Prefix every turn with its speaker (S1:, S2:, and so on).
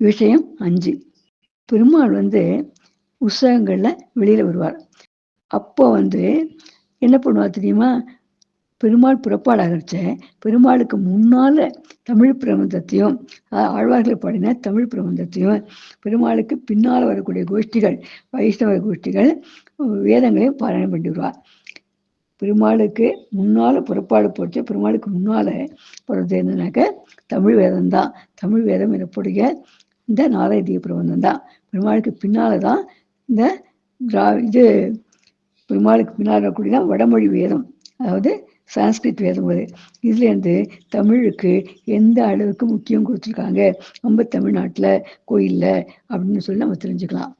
S1: விஷயம் 5. பெருமாள் உற்சவங்கள்ல வெளியில வருவார். அப்போ என்ன பண்ணுவார் தெரியுமா? பெருமாள் புறப்பாடு ஆரம்பிச்ச பெருமாளுக்கு முன்னால தமிழ் பிரபந்தத்தையும் ஆழ்வார்கள் பாடின தமிழ் பிரபந்தத்தையும் பெருமாளுக்கு பின்னால் வரக்கூடிய கோஷ்டிகள் வைஷ்ணவ கோஷ்டிகள் வேதங்களையும் பாராயணம் பண்ணிடுவார். பெருமாளுக்கு முன்னால புறப்பாடு போச்சு. பெருமாளுக்கு முன்னால போறது என்னன்னாக்க தமிழ் வேதம் தான். தமிழ் வேதம் எனக்கூடிய இந்த நாலாயிர பிரபந்தம் தான். பெருமாளுக்கு பின்னால தான் இந்த இது பெருமாளுக்கு பின்னால் வரக்கூடியதான் வடமொழி வேதம், அதாவது சான்ஸ்கிரிட் வேதம். இதுலேருந்து தமிழுக்கு எந்த அளவுக்கு முக்கியம் கொடுத்துருக்காங்க நம்ம தமிழ்நாட்டில் கோயிலில் அப்படின்னு சொல்லி நம்ம தெரிஞ்சுக்கலாம்.